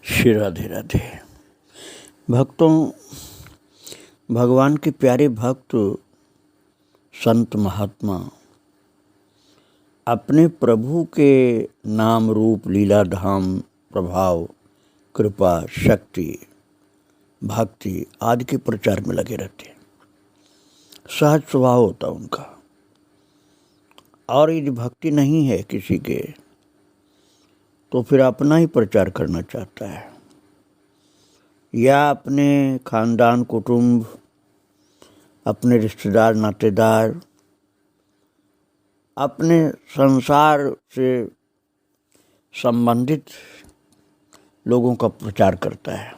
श्री राधे राधे। भक्तों, भगवान के प्यारे भक्त संत महात्मा अपने प्रभु के नाम रूप लीला धाम प्रभाव कृपा शक्ति भक्ति आदि के प्रचार में लगे रहते हैं। सहज स्वभाव होता उनका। और यदि भक्ति नहीं है किसी के तो फिर अपना ही प्रचार करना चाहता है, या अपने खानदान कुटुंब अपने रिश्तेदार नातेदार अपने संसार से संबंधित लोगों का प्रचार करता है।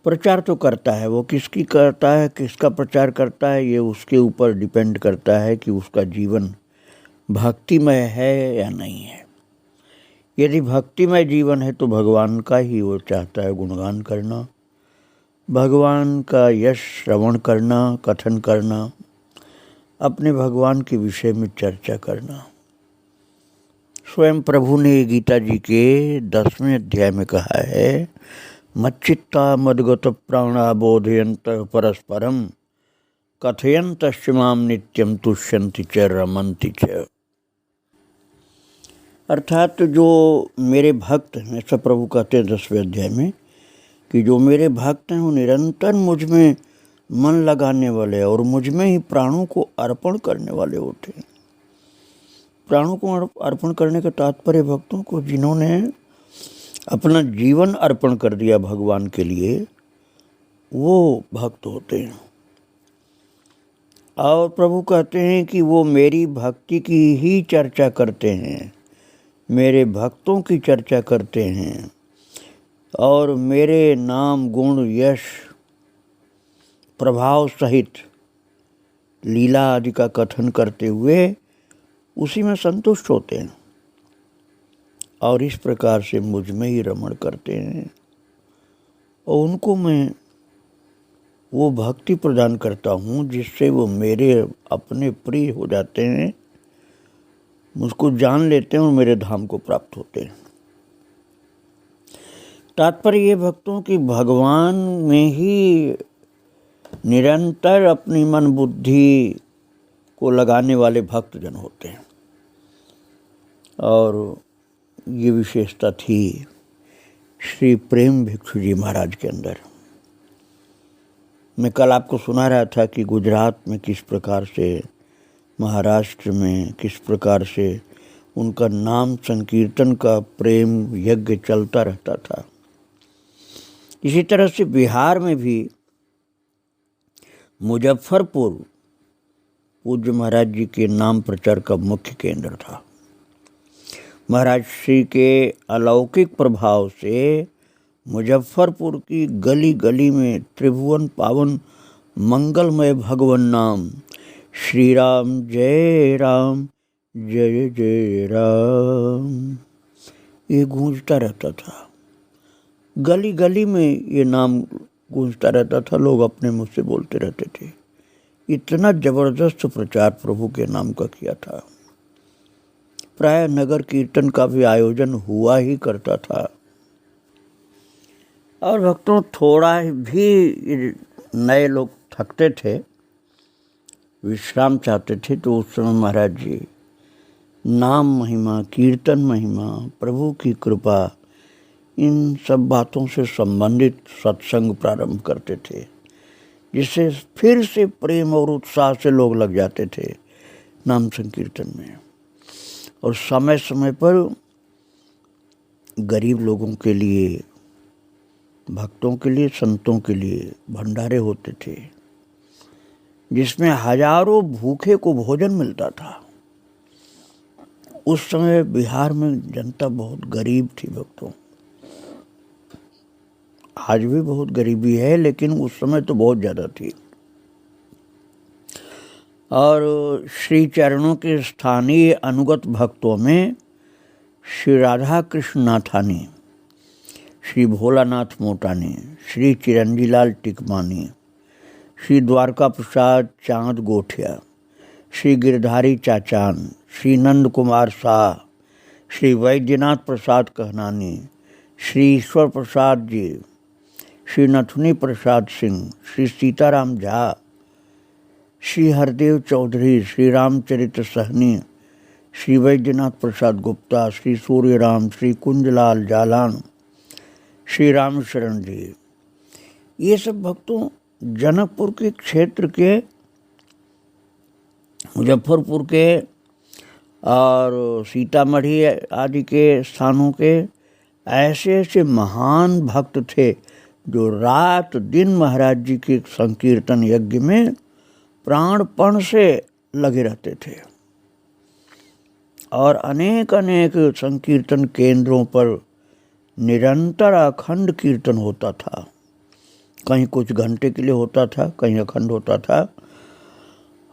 प्रचार तो करता है, वो किसकी करता है, किसका प्रचार करता है, ये उसके ऊपर डिपेंड करता है कि उसका जीवन भक्तिमय है या नहीं है। यदि भक्तिमय जीवन है तो भगवान का ही वो चाहता है गुणगान करना, भगवान का यश श्रवण करना, कथन करना, अपने भगवान के विषय में चर्चा करना। स्वयं प्रभु ने गीता जी के 10वें अध्याय में कहा है, मच्चित्ता मद्गत प्राणा बोधयंत परस्परम कथयंत माम नित्यम तुष्यन्ति च रमन्ति च। अर्थात जो मेरे भक्त हैं, ऐसा प्रभु कहते हैं 10वें अध्याय में, कि जो मेरे भक्त हैं वो निरंतर मुझ में मन लगाने वाले और मुझ में ही प्राणों को अर्पण करने वाले होते हैं। प्राणों को अर्पण करने का तात्पर्य भक्तों को जिन्होंने अपना जीवन अर्पण कर दिया भगवान के लिए, वो भक्त होते हैं। और प्रभु कहते हैं कि वो मेरी भक्ति की ही चर्चा करते हैं, मेरे भक्तों की चर्चा करते हैं और मेरे नाम गुण यश प्रभाव सहित लीला आदि का कथन करते हुए उसी में संतुष्ट होते हैं और इस प्रकार से मुझ में ही रमण करते हैं और उनको मैं वो भक्ति प्रदान करता हूँ जिससे वो मेरे अपने प्रिय हो जाते हैं, मुझको जान लेते हैं और मेरे धाम को प्राप्त होते हैं। तात्पर्य ये भक्तों की भगवान में ही निरंतर अपनी मन बुद्धि को लगाने वाले भक्तजन होते हैं। और ये विशेषता थी श्री प्रेम भिक्षु जी महाराज के अंदर। मैं कल आपको सुना रहा था कि गुजरात में किस प्रकार से, महाराष्ट्र में किस प्रकार से उनका नाम संकीर्तन का प्रेम यज्ञ चलता रहता था। इसी तरह से बिहार में भी मुजफ्फरपुर पूज्य महाराज जी के नाम प्रचार का मुख्य केंद्र था। महाराज श्री के अलौकिक प्रभाव से मुजफ्फरपुर की गली गली में त्रिभुवन पावन मंगलमय भगवन नाम श्री राम जय जय राम ये गूंजता रहता था। गली गली में ये नाम गूंजता रहता था, लोग अपने मुँह से बोलते रहते थे। इतना जबरदस्त प्रचार प्रभु के नाम का किया था। प्राय नगर कीर्तन का भी आयोजन हुआ ही करता था। और भक्तों, थोड़ा भी नए लोग थकते थे, विश्राम चाहते थे, तो उस समय महाराज जी नाम महिमा, कीर्तन महिमा, प्रभु की कृपा, इन सब बातों से संबंधित सत्संग प्रारंभ करते थे, जिससे फिर से प्रेम और उत्साह से लोग लग जाते थे नाम संकीर्तन में। और समय समय पर गरीब लोगों के लिए, भक्तों के लिए, संतों के लिए भंडारे होते थे, जिसमें हजारों भूखे को भोजन मिलता था। उस समय बिहार में जनता बहुत गरीब थी भक्तों। आज भी बहुत गरीबी है, लेकिन उस समय तो बहुत ज़्यादा थी। और श्री चरणों के स्थानीय अनुगत भक्तों में श्री राधा कृष्ण नाथानी, श्री भोलानाथ मोटानी, श्री चिरंजीलाल टिकमानी, श्री द्वारका प्रसाद चांद गोठिया, श्री गिरधारी चाचान, श्री नंद कुमार शाह, श्री वैद्यनाथ प्रसाद कहनानी, श्री ईश्वर प्रसाद जी, श्री नथुनी प्रसाद सिंह, श्री सीताराम झा, श्री हरदेव चौधरी, श्री रामचरित्र सहनी, श्री वैद्यनाथ प्रसाद गुप्ता, श्री सूर्यराम, श्री कुंजलाल जालान, श्री रामशरण जी, ये सब भक्तों जनकपुर के क्षेत्र के, मुजफ्फरपुर के और सीतामढ़ी आदि के स्थानों के ऐसे ऐसे महान भक्त थे जो रात दिन महाराज जी के संकीर्तन यज्ञ में प्राणपण से लगे रहते थे और अनेक अनेक संकीर्तन केंद्रों पर निरंतर अखंड कीर्तन होता था। कहीं कुछ घंटे के लिए होता था, कहीं अखंड होता था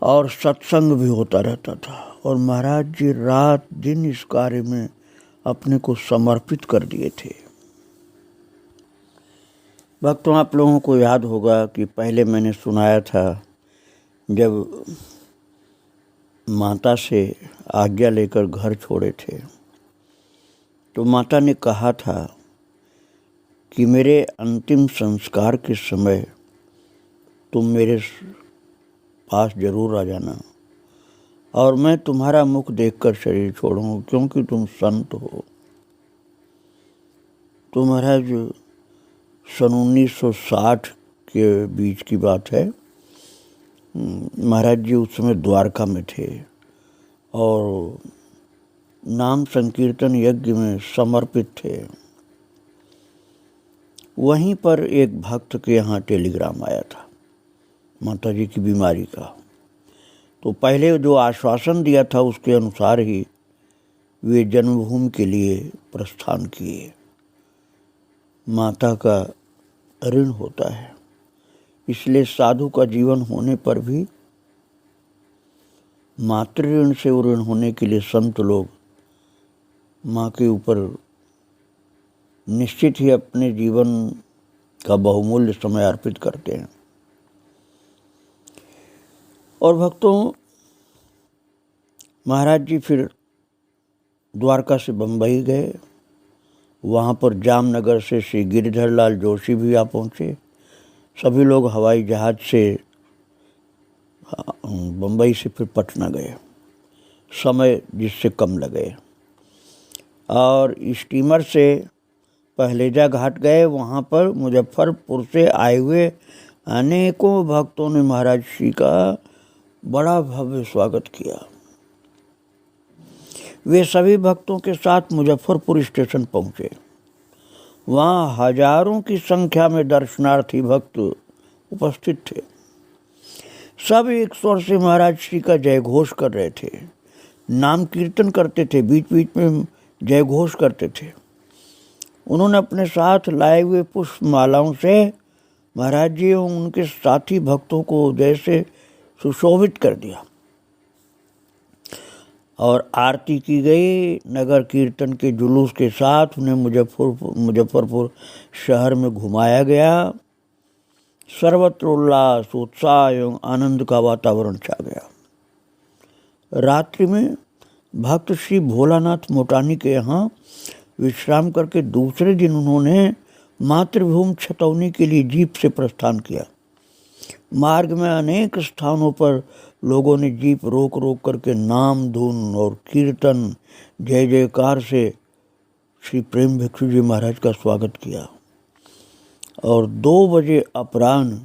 और सत्संग भी होता रहता था और महाराज जी रात दिन इस कार्य में अपने को समर्पित कर दिए थे। भक्तों, आप लोगों को याद होगा कि पहले मैंने सुनाया था जब माता से आज्ञा लेकर घर छोड़े थे तो माता ने कहा था कि मेरे अंतिम संस्कार के समय तुम मेरे पास जरूर आ जाना और मैं तुम्हारा मुख देखकर शरीर छोड़ूंगा, क्योंकि तुम संत हो। तो महाराज सन 1960 के बीच की बात है। महाराज जी उस समय द्वारका में थे और नाम संकीर्तन यज्ञ में समर्पित थे। वहीं पर एक भक्त के यहाँ टेलीग्राम आया था माता जी की बीमारी का। तो पहले जो आश्वासन दिया था उसके अनुसार ही वे जन्मभूमि के लिए प्रस्थान किए। माता का ऋण होता है, इसलिए साधु का जीवन होने पर भी मातृ ऋण से ऋण होने के लिए संत लोग माँ के ऊपर निश्चित ही अपने जीवन का बहुमूल्य समय अर्पित करते हैं। और भक्तों, महाराज जी फिर द्वारका से बम्बई गए। वहाँ पर जामनगर से श्री गिरिधर लाल जोशी भी आ पहुँचे। सभी लोग हवाई जहाज़ से बम्बई से फिर पटना गए, समय जिससे कम लगे, और स्टीमर से पहलेजा घाट गए। वहाँ पर मुजफ्फरपुर से आए हुए अनेकों भक्तों ने महाराज श्री का बड़ा भव्य स्वागत किया। वे सभी भक्तों के साथ मुजफ्फरपुर स्टेशन पहुँचे। वहाँ हजारों की संख्या में दर्शनार्थी भक्त उपस्थित थे। सब एक स्वर से महाराज श्री का जय घोष कर रहे थे, नाम कीर्तन करते थे, बीच बीच में जय घोष करते थे। उन्होंने अपने साथ लाए हुए पुष्प मालाओं से महाराज जी और उनके साथी भक्तों को जैसे सुशोभित कर दिया और आरती की गई। नगर कीर्तन के जुलूस के साथ उन्हें मुजफ्फरपुर शहर में घुमाया गया। सर्वत्र उल्लास, उत्साह एवं आनंद का वातावरण छा गया। रात्रि में भक्त श्री भोलानाथ मोटानी के यहाँ विश्राम करके दूसरे दिन उन्होंने मातृभूमि छतौनी के लिए जीप से प्रस्थान किया। मार्ग में अनेक स्थानों पर लोगों ने जीप रोक रोक करके नाम धुन और कीर्तन जय जयकार से श्री प्रेम भिक्षु जी महाराज का स्वागत किया और 2 बजे अपराह्न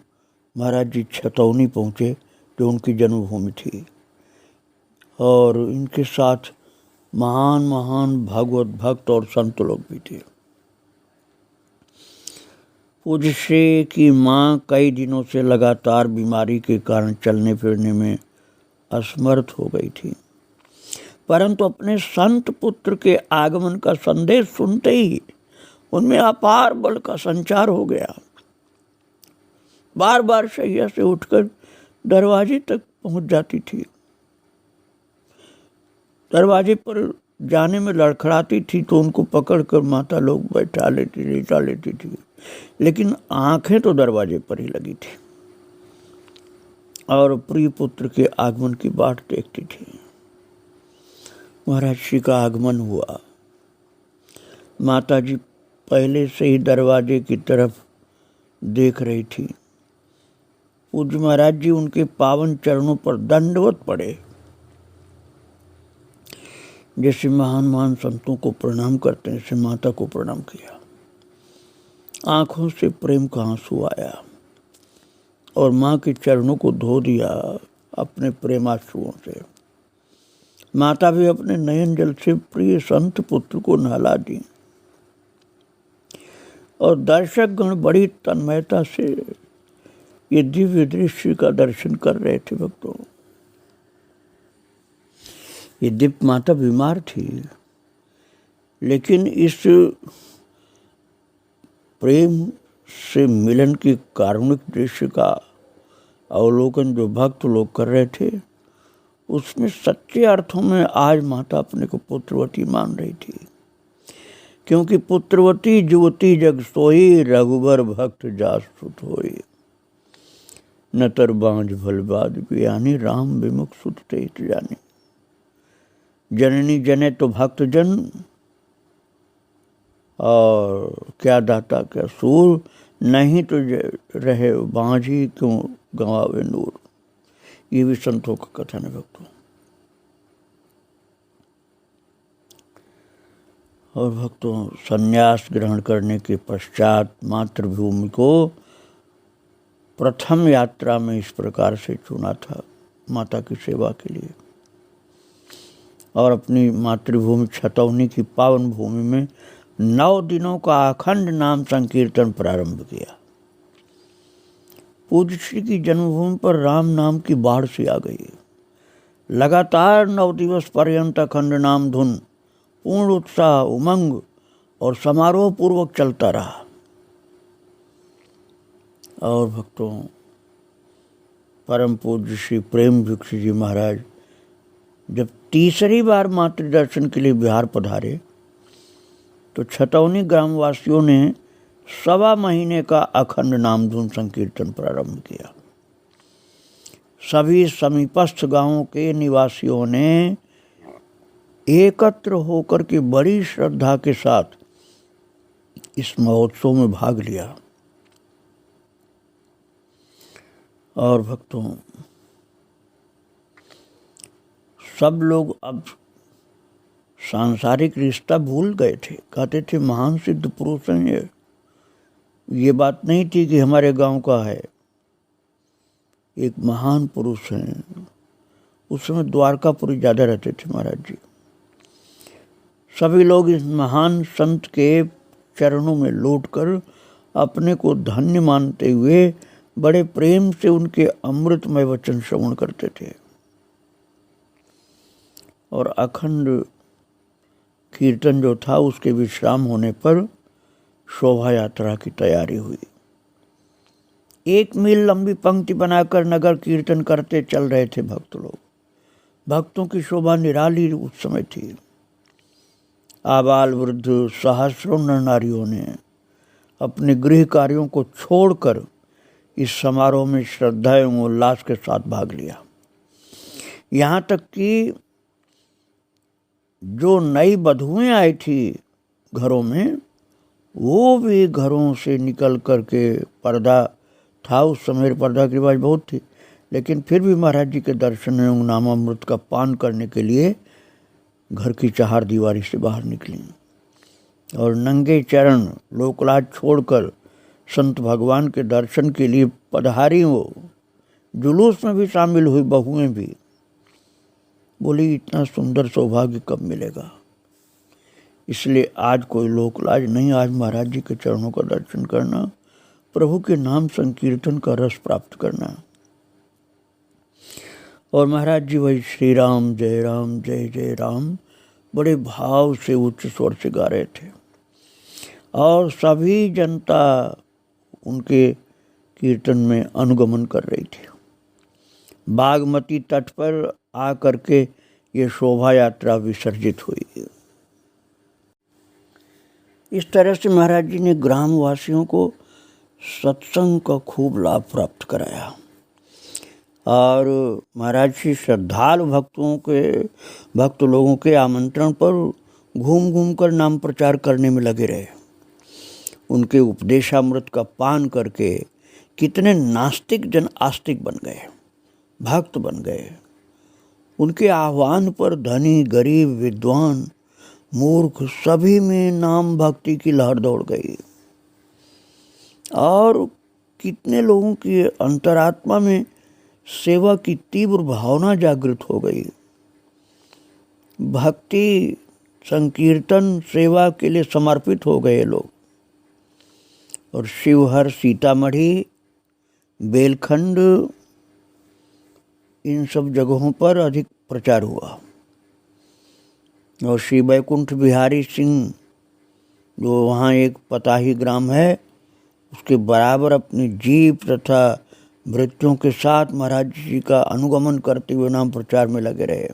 महाराज जी छतौनी पहुँचे, जो उनकी जन्मभूमि थी। और इनके साथ महान महान भागवत भक्त और संत लोग भी थे। पूज्य श्री की माँ कई दिनों से लगातार बीमारी के कारण चलने फिरने में असमर्थ हो गई थी, परंतु अपने संत पुत्र के आगमन का संदेश सुनते ही उनमें अपार बल का संचार हो गया। बार बार शैया से उठकर दरवाजे तक पहुंच जाती थी। दरवाजे पर जाने में लड़खड़ाती थी तो उनको पकड़कर माता लोग बैठा लेती थी, लेकिन आंखें तो दरवाजे पर ही लगी थी और प्रिय पुत्र के आगमन की बाट देखती थी। महाराज श्री का आगमन हुआ, माता जी पहले से ही दरवाजे की तरफ देख रही थी। पूज्य महाराज जी उनके पावन चरणों पर दंडवत पड़े, जैसे महान महान संतों को प्रणाम करते हैं, ऐसे माता को प्रणाम किया। आंखों से प्रेम का आंसू आया और माँ के चरणों को धो दिया अपने प्रेमाश्रुओं से। माता भी अपने नयन जल से प्रिय संत पुत्र को नहला दी और दर्शक गण बड़ी तन्मयता से ये दिव्य दृश्य का दर्शन कर रहे थे। भक्तों, ये दीप माता बीमार थी, लेकिन इस प्रेम से मिलन की कारुणिक दृश्य का अवलोकन जो भक्त लोग कर रहे थे, उसमें सच्चे अर्थों में आज माता अपने को पुत्रवती मान रही थी। क्योंकि पुत्रवती युवती जग सोई, रघुबर भक्त जास सुत होई। नतर बांझ भलबाद बियानी, राम विमुख सुत तेत जानी। जननी जने तो भक्त जन, और क्या दाता क्या सूर, नहीं तो रहे बांझी क्यों गंवावे नूर। ये भी संतों का कथन है भक्तों। और भक्तों, संन्यास ग्रहण करने के पश्चात मातृभूमि को प्रथम यात्रा में इस प्रकार से चुना था माता की सेवा के लिए, और अपनी मातृभूमि छतौनी की पावन भूमि में 9 दिनों का अखंड नाम संकीर्तन प्रारंभ किया। पूज्य श्री की जन्मभूमि पर राम नाम की बाढ़ सी आ गई। लगातार 9 दिवस पर्यंत अखंड नाम धुन पूर्ण उत्साह, उमंग और समारोह पूर्वक चलता रहा। और भक्तों, परम पूज्य श्री प्रेम भिक्षु जी महाराज जब तीसरी बार मातृ दर्शन के लिए बिहार पधारे तो छतौनी ग्रामवासियों ने 1.25 महीने का अखंड नामधुन संकीर्तन प्रारंभ किया। सभी समीपस्थ गांवों के निवासियों ने एकत्र होकर के बड़ी श्रद्धा के साथ इस महोत्सव में भाग लिया। और भक्तों, सब लोग अब सांसारिक रिश्ता भूल गए थे। कहते थे महान सिद्ध पुरुष हैं ये बात नहीं थी कि हमारे गांव का है, एक महान पुरुष हैं। उस समय द्वारकापुरी ज़्यादा रहते थे महाराज जी। सभी लोग इस महान संत के चरणों में लौटकर अपने को धन्य मानते हुए बड़े प्रेम से उनके अमृतमय वचन श्रवण करते थे। और अखंड कीर्तन जो था उसके विश्राम होने पर शोभा यात्रा की तैयारी हुई। 1 मील लंबी पंक्ति बनाकर नगर कीर्तन करते चल रहे थे भक्त लोग। भक्तों की शोभा निराली उस समय थी। आबाल वृद्ध सहस्रों नर नारियों ने अपने गृह कार्यों को छोड़कर इस समारोह में श्रद्धा एवं उल्लास के साथ भाग लिया। यहाँ तक कि जो नई बधुएं आई थी घरों में, वो भी घरों से निकल करके, पर्दा था उस समय, पर्दा की रिवाज बहुत थी, लेकिन फिर भी महाराज जी के दर्शन एवं नामामृत का पान करने के लिए घर की 4 दीवारी से बाहर निकली और नंगे चरण लोकलाज छोड़कर संत भगवान के दर्शन के लिए पधारी हो। जुलूस में भी शामिल हुई बहुएं भी। बोली इतना सुंदर सौभाग्य कब मिलेगा। इसलिए आज कोई लोकलाज नहीं, आज महाराज जी के चरणों का दर्शन करना, प्रभु के नाम संकीर्तन का रस प्राप्त करना। और महाराज जी वही श्री राम जय जय राम बड़े भाव से उच्च स्वर से गा रहे थे और सभी जनता उनके कीर्तन में अनुगमन कर रही थी। बागमती तट पर आकर के ये शोभा यात्रा विसर्जित हुई। इस तरह से महाराज जी ने ग्रामवासियों को सत्संग का खूब लाभ प्राप्त कराया और महाराज जी श्रद्धालु भक्त लोगों के आमंत्रण पर घूम घूम कर नाम प्रचार करने में लगे रहे। उनके उपदेशामृत का पान करके कितने नास्तिक जन आस्तिक बन गए, भक्त बन गए। उनके आह्वान पर धनी, गरीब, विद्वान, मूर्ख सभी में नाम भक्ति की लहर दौड़ गई और कितने लोगों की अंतरात्मा में सेवा की तीव्र भावना जागृत हो गई। भक्ति, संकीर्तन, सेवा के लिए समर्पित हो गए लोग। और शिवहर, सीतामढ़ी, बेलखंड, इन सब जगहों पर अधिक प्रचार हुआ। और श्री बैकुंठ बिहारी सिंह, जो वहाँ एक पताही ग्राम है, उसके बराबर अपनी जीप तथा भृत्यों के साथ महाराज जी का अनुगमन करते हुए नाम प्रचार में लगे रहे।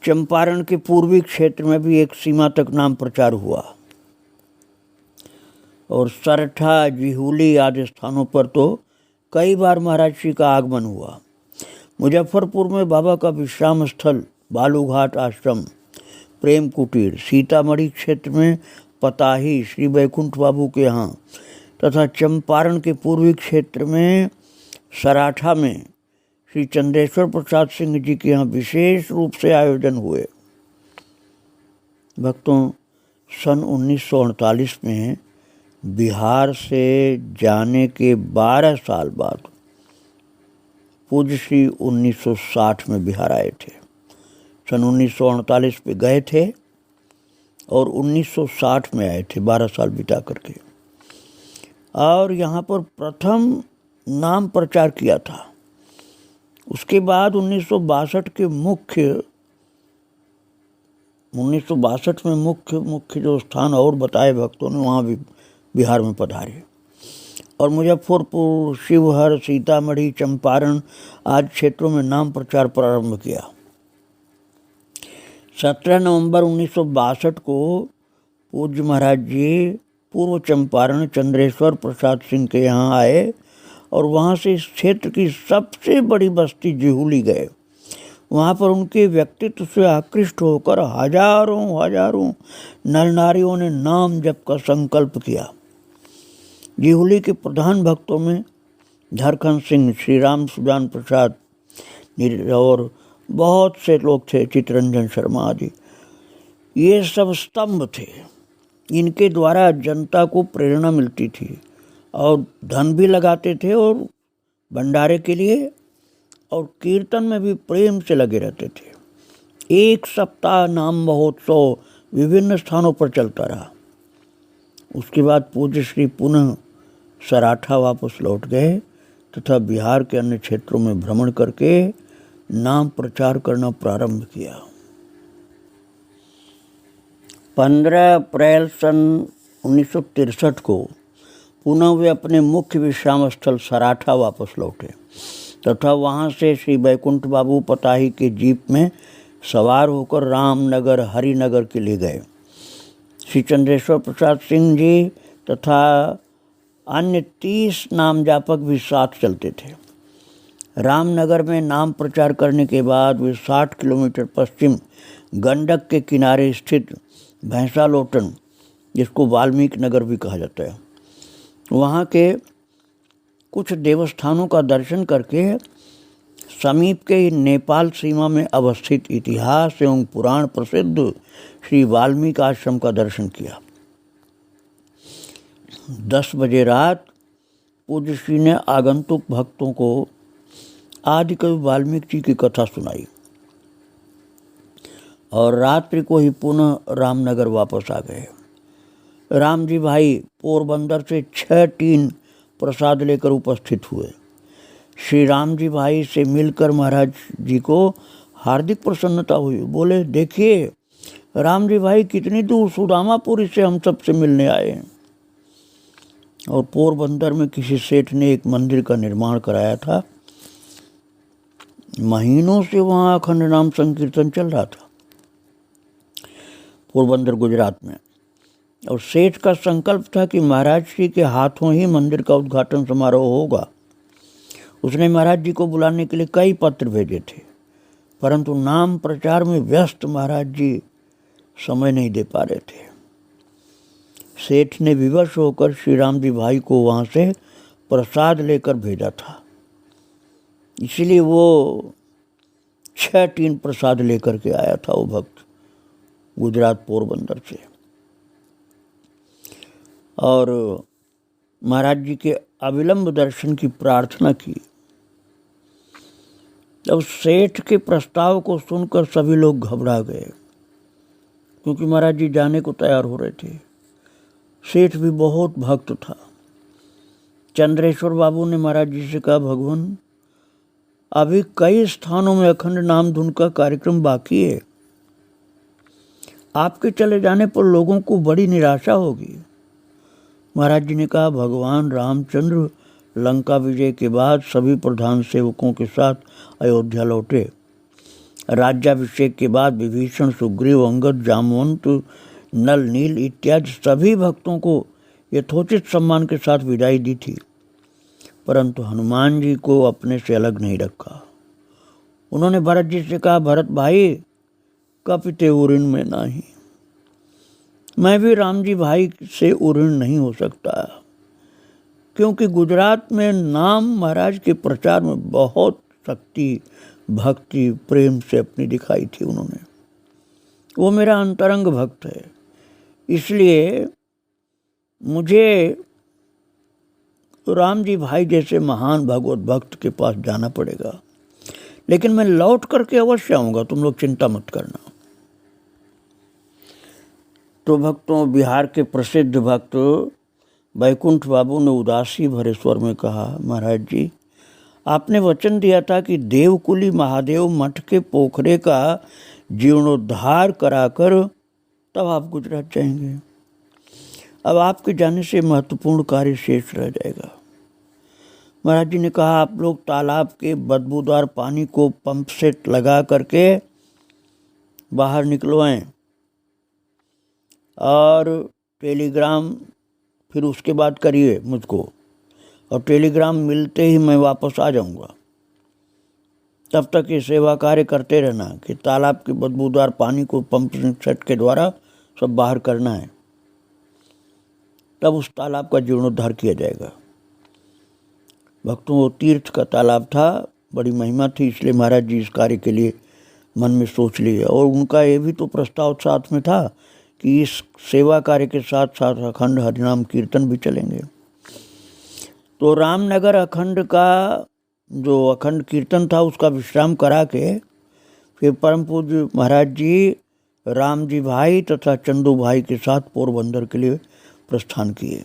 चंपारण के पूर्वी क्षेत्र में भी एक सीमा तक नाम प्रचार हुआ और सरठा, जिहुली आदि स्थानों पर तो कई बार महाराज जी का आगमन हुआ। मुजफ्फरपुर में बाबा का विश्राम स्थल बालूघाट आश्रम, प्रेम कुटीर, सीतामढ़ी क्षेत्र में पताही श्री बैकुंठ बाबू के यहाँ तथा चंपारण के पूर्वी क्षेत्र में सराठा में श्री चंद्रेश्वर प्रसाद सिंह जी के यहाँ विशेष रूप से आयोजन हुए। भक्तों, सन 1948 में बिहार से जाने के 12 साल बाद पूज्य श्री 1960 में बिहार आए थे। सन 1948 में गए थे और 1960 में आए थे, 12 साल बिता करके, और यहाँ पर प्रथम नाम प्रचार किया था। उसके बाद 1962 में मुख्य जो स्थान और बताए भक्तों ने, वहाँ भी बिहार में पधारे और मुजफ्फरपुर, शिवहर, सीतामढ़ी, चंपारण आदि क्षेत्रों में नाम प्रचार प्रारंभ किया। 17 नवंबर 1962 को पूज्य महाराज जी पूर्व चंपारण चंद्रेश्वर प्रसाद सिंह के यहाँ आए और वहाँ से इस क्षेत्र की सबसे बड़ी बस्ती जिहुली गए। वहाँ पर उनके व्यक्तित्व से आकृष्ट होकर हजारों नर नारियों ने नाम जप का संकल्प किया। जिहुली के प्रधान भक्तों में झारखंड सिंह, श्री राम सुजान प्रसाद और बहुत से लोग थे, चितरंजन शर्मा आदि। ये सब स्तंभ थे। इनके द्वारा जनता को प्रेरणा मिलती थी और धन भी लगाते थे और भंडारे के लिए, और कीर्तन में भी प्रेम से लगे रहते थे। 1 सप्ताह नाम महोत्सव विभिन्न स्थानों पर चलता रहा। उसके बाद पूज्य श्री पुनः सराठा वापस लौट गए तथा बिहार के अन्य क्षेत्रों में भ्रमण करके नाम प्रचार करना प्रारंभ किया। 15 अप्रैल सन 1963 को पुनः वे अपने मुख्य विश्राम स्थल सराठा वापस लौटे तथा वहाँ से श्री बैकुंठ बाबू पताही के जीप में सवार होकर रामनगर, हरिनगर के लिए गए। श्री चंद्रेश्वर प्रसाद सिंह जी तथा अन्य 30 नाम जापक भी साथ चलते थे। रामनगर में नाम प्रचार करने के बाद वे 60 किलोमीटर पश्चिम गंडक के किनारे स्थित भैंसालोटन, जिसको वाल्मीकि नगर भी कहा जाता है, वहाँ के कुछ देवस्थानों का दर्शन करके समीप के नेपाल सीमा में अवस्थित इतिहास एवं पुराण प्रसिद्ध श्री वाल्मीकि आश्रम का दर्शन किया। 10 बजे रात पूज्य श्री ने आगंतुक भक्तों को आदिकवि वाल्मीकि जी की कथा सुनाई और रात्रि को ही पुनः रामनगर वापस आ गए। राम जी भाई पोरबंदर से 6 टीन प्रसाद लेकर उपस्थित हुए। श्री राम जी भाई से मिलकर महाराज जी को हार्दिक प्रसन्नता हुई। बोले, देखिए राम जी भाई कितनी दूर सुदामापुरी से हम सबसे मिलने आए हैं। और पोरबंदर में किसी सेठ ने एक मंदिर का निर्माण कराया था। महीनों से वहाँ अखंड नाम संकीर्तन चल रहा था पोरबंदर, गुजरात में। और सेठ का संकल्प था कि महाराज जी के हाथों ही मंदिर का उद्घाटन समारोह होगा। उसने महाराज जी को बुलाने के लिए कई पत्र भेजे थे, परंतु नाम प्रचार में व्यस्त महाराज जी समय नहीं दे पा रहे थे। सेठ ने विवश होकर श्री राम जी भाई को वहाँ से प्रसाद लेकर भेजा था, इसलिए वो 6 टीन प्रसाद लेकर के आया था वो भक्त गुजरात पोरबंदर से। और महाराज जी के अविलंब दर्शन की प्रार्थना की। तब सेठ के प्रस्ताव को सुनकर सभी लोग घबरा गए, क्योंकि महाराज जी जाने को तैयार हो रहे थे। सेठ भी बहुत भक्त था। चंद्रेश्वर बाबू ने महाराज जी से कहा, भगवान अभी कई स्थानों में अखंड नाम धुन का कार्यक्रम बाकी है, आपके चले जाने पर लोगों को बड़ी निराशा होगी। महाराज जी ने कहा, भगवान रामचंद्र लंका विजय के बाद सभी प्रधान सेवकों के साथ अयोध्या लौटे। राज्याभिषेक के बाद विभीषण, सुग्रीव, अंगद, जामवंत, नल, नील इत्यादि सभी भक्तों को यथोचित सम्मान के साथ विदाई दी थी, परंतु हनुमान जी को अपने से अलग नहीं रखा। उन्होंने भरत जी से कहा, भरत भाई कपिते उऋण में नहीं, मैं भी राम जी भाई से उऋण नहीं हो सकता, क्योंकि गुजरात में नाम महाराज के प्रचार में बहुत शक्ति, भक्ति, प्रेम से अपनी दिखाई थी उन्होंने। वो मेरा अंतरंग भक्त है, इसलिए मुझे राम जी भाई जैसे महान भगवत भक्त के पास जाना पड़ेगा, लेकिन मैं लौट करके अवश्य आऊँगा, तुम लोग चिंता मत करना। तो भक्तों, बिहार के प्रसिद्ध भक्त बैकुंठ बाबू ने उदासी भरे स्वर में कहा, महाराज जी आपने वचन दिया था कि देवकुली महादेव मठ के पोखरे का जीर्णोद्धार कराकर तब आप गुजरात जाएंगे। अब आपके जाने से महत्वपूर्ण कार्य शेष रह जाएगा। महाराज जी ने कहा, आप लोग तालाब के बदबूदार पानी को पंप सेट लगा करके बाहर निकलवाएं और टेलीग्राम फिर उसके बाद करिए मुझको, और टेलीग्राम मिलते ही मैं वापस आ जाऊंगा। तब तक ये सेवा कार्य करते रहना कि तालाब के बदबूदार पानी को पंप सेट के द्वारा सब बाहर करना है, तब उस तालाब का जीर्णोद्धार किया जाएगा। भक्तों, वो तीर्थ का तालाब था, बड़ी महिमा थी, इसलिए महाराज जी इस कार्य के लिए मन में सोच लिए। और उनका ये भी तो प्रस्ताव साथ में था कि इस सेवा कार्य के साथ साथ अखंड हरिनाम कीर्तन भी चलेंगे। तो रामनगर अखंड का जो अखंड कीर्तन था उसका विश्राम करा के फिर परम पूज्य महाराज जी राम जी भाई तथा चंदू भाई के साथ पोरबंदर के लिए प्रस्थान किए।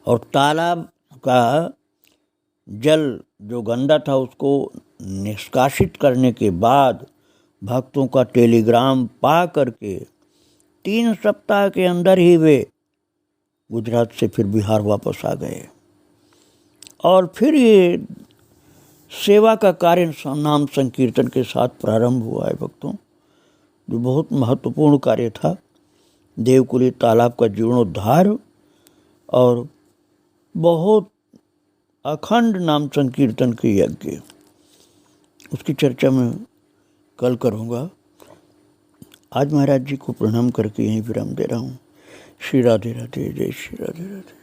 और तालाब का जल जो गंदा था उसको निष्कासित करने के बाद भक्तों का टेलीग्राम पा करके 3 सप्ताह के अंदर ही वे गुजरात से फिर बिहार वापस आ गए। और फिर ये सेवा का कार्य नाम संकीर्तन के साथ प्रारंभ हुआ है भक्तों, जो बहुत महत्वपूर्ण कार्य था। देवकुली तालाब का जीर्णोद्धार और बहुत अखंड नाम संकीर्तन के यज्ञ, उसकी चर्चा मैं कल करूँगा। आज महाराज जी को प्रणाम करके यहीं विराम दे रहा हूँ। श्री राधे राधे, जय श्री राधे राधे।